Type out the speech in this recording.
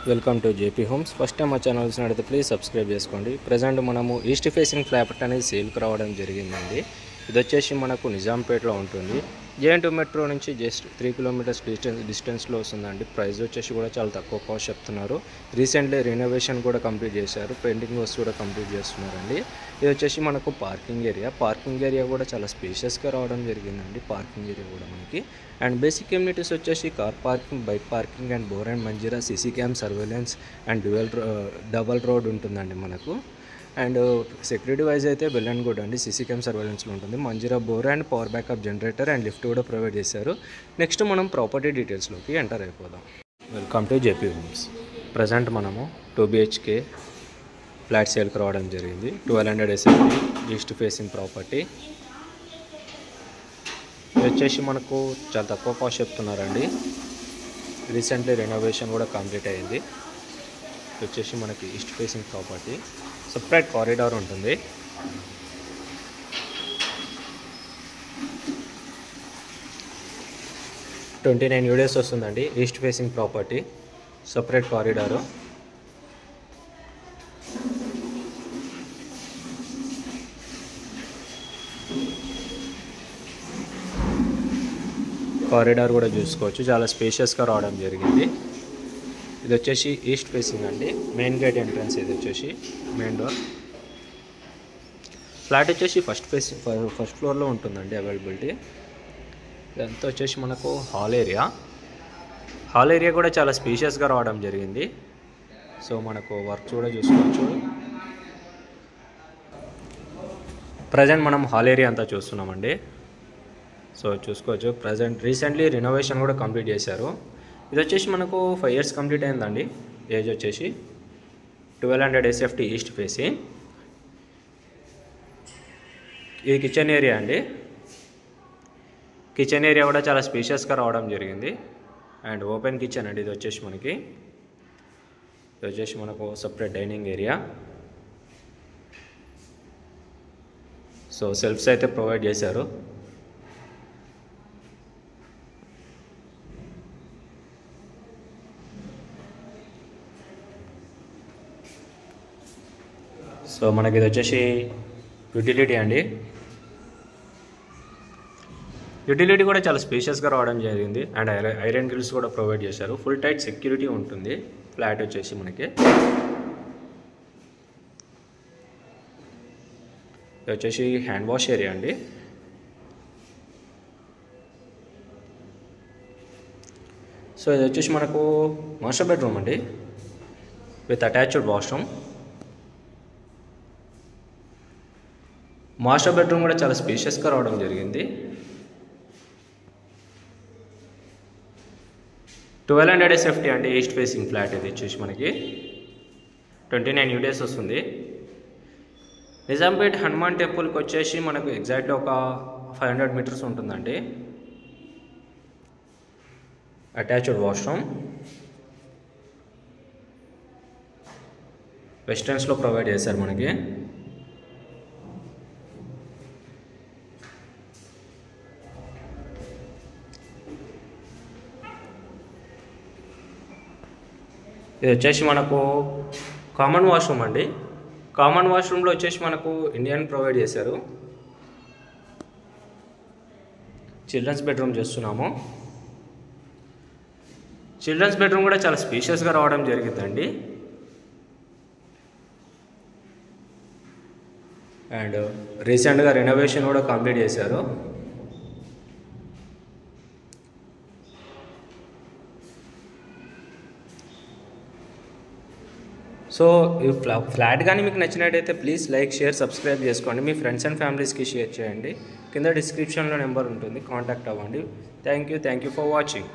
Welcome to JP homes. First time మా channel చూసినట్లయితే please subscribe చేసుకోండి. ప్రజెంట్ మనము ఈస్ట్ ఫేసింగ్ ఫ్లాట్ అనేది సేల్కి రావడం జరిగిందండి. ఇది వచ్చేసి మనకు నిజాంపేటలో ఉంటుంది. జేఎన్టీ మెట్రో నుంచి జస్ట్ 3 కిలోమీటర్స్ డిస్టెన్స్లో వస్తుందండి. ప్రైస్ వచ్చేసి కూడా చాలా తక్కువ కాస్ట్ చెప్తున్నారు. రీసెంట్లీ రెనోవేషన్ కూడా కంప్లీట్ చేశారు, పెయింటింగ్ వర్క్స్ కూడా కంప్లీట్ చేస్తున్నారండి. ఇది వచ్చేసి మనకు పార్కింగ్ ఏరియా కూడా చాలా స్పేషియస్గా రావడం జరిగిందండి. పార్కింగ్ ఏరియా కూడా మనకి అండ్ బేసిక్ కమ్యూనిటీస్ వచ్చేసి car parking, bike parking and bore and Manjira CC cam surveillance and double road ఉంటుందండి మనకు. అండ్ సెక్యూరిటీ వైజ్ అయితే వెల్ అండ్ గుడ్ అండి. సీసీ క్యామ్ సర్వేలెన్స్లో ఉంటుంది. Manjira bore and power backup generator and lift కూడా provide చేశారు. Next మనం ప్రాపర్టీ డీటెయిల్స్లోకి ఎంటర్ అయిపోదాం. Welcome to JP homes. Present మనము 2 BHK ఫ్లాట్ సేల్కి రావడం జరిగింది. 1200 SFT ఈస్ట్ ఫేసింగ్ ప్రాపర్టీ. ఇది వచ్చేసి మనకు చాలా తక్కువ కాస్ట్ చెప్తున్నారండి. రీసెంట్లీ రెనోవేషన్ కూడా కంప్లీట్ అయ్యింది. ఇది వచ్చేసి మనకి east facing property. Separate corridor ఉంటుంది. $29 వస్తుందండి. East facing property, separate corridor. Corridor కూడా చూసుకోవచ్చు, చాలా స్పేషియస్గా రావడం జరిగింది. ఇది వచ్చేసి ఈస్ట్ ఫేసింగ్ అండి. మెయిన్ గేట్ ఎంట్రన్స్ ఇది వచ్చేసి మెయిన్ డోర్. ఫ్లాట్ వచ్చేసి ఫస్ట్ ఫ్లోర్లో ఉంటుందండి అవైలబిలిటీ. ఇదంతా వచ్చేసి మనకు హాల్ ఏరియా కూడా చాలా స్పేషియస్గా రావడం జరిగింది. సో మనకు వర్క్ కూడా చూసుకోవచ్చు. ప్రజెంట్ మనం హాల్ ఏరియా అంతా చూస్తున్నామండి. సో చూసుకోవచ్చు. ప్రజెంట్ రీసెంట్లీ రెనోవేషన్ కూడా కంప్లీట్ చేశారు. ఇది వచ్చేసి మనకు 5 years కంప్లీట్ అయిందండి. ఏజ్ వచ్చేసి 1200 SFT ఈస్ట్ ఫేసింగ్. ఇది కిచెన్ ఏరియా అండి. కిచెన్ ఏరియా కూడా చాలా స్పేషియస్గా రావడం జరిగింది. అండ్ ఓపెన్ కిచెన్ అండి. ఇది వచ్చేసి మనకు separate dining area. So shelves అయితే ప్రొవైడ్ చేశారు. సో మనకి ఇది వచ్చేసి యూటిలిటీ అండి. యూటిలిటీ కూడా చాలా స్పేషియస్గా రావడం జరిగింది. అండ్ ఐరన్ గ్రిల్స్ కూడా ప్రొవైడ్ చేశారు. ఫుల్ టైట్ సెక్యూరిటీ ఉంటుంది ఫ్లాట్ వచ్చేసి మనకి. ఇది వచ్చేసి హ్యాండ్ వాష్ ఏరియా అండి. సో ఇది వచ్చేసి మనకు మాస్టర్ బెడ్రూమ్ అండి with attached washroom. Master bedroom కూడా చాలా స్పేషియస్గా రావడం జరిగింది. 1200 SFT అంటే ఈస్ట్ ఫేసింగ్ ఫ్లాట్. ఇది వచ్చేసి మనకి 29 UDS వస్తుంది. నిజాంపేట్ హనుమాన్ టెంపుల్కి వచ్చేసి మనకు ఎగ్జాక్ట్గా ఒక 500 meters ఉంటుందండి. అటాచ్డ్ వాష్రూమ్ వెస్టర్న్స్లో ప్రొవైడ్ చేశారు మనకి. ఇది వచ్చేసి మనకు కామన్ వాష్రూమ్ అండి. కామన్ వాష్రూమ్లో వచ్చేసి మనకు ఇండియన్ ప్రొవైడ్ చేశారు. చిల్డ్రన్స్ బెడ్రూమ్ చేస్తున్నాము. చిల్డ్రన్స్ బెడ్రూమ్ కూడా చాలా స్పేషియస్గా రావడం జరిగిందండి. అండ్ రీసెంట్గా రెనోవేషన్ కూడా కంప్లీట్ చేశారు. సో ఈ ఫ్లాట్ కానీ మీకు నచ్చినట్టయితే ప్లీజ్ లైక్, షేర్, సబ్స్క్రైబ్ చేసుకోండి. మీ ఫ్రెండ్స్ అండ్ ఫ్యామిలీస్కి షేర్ చేయండి. కింద డిస్క్రిప్షన్లో నెంబర్ ఉంటుంది, కాంటాక్ట్ అవ్వండి. Thank you for watching.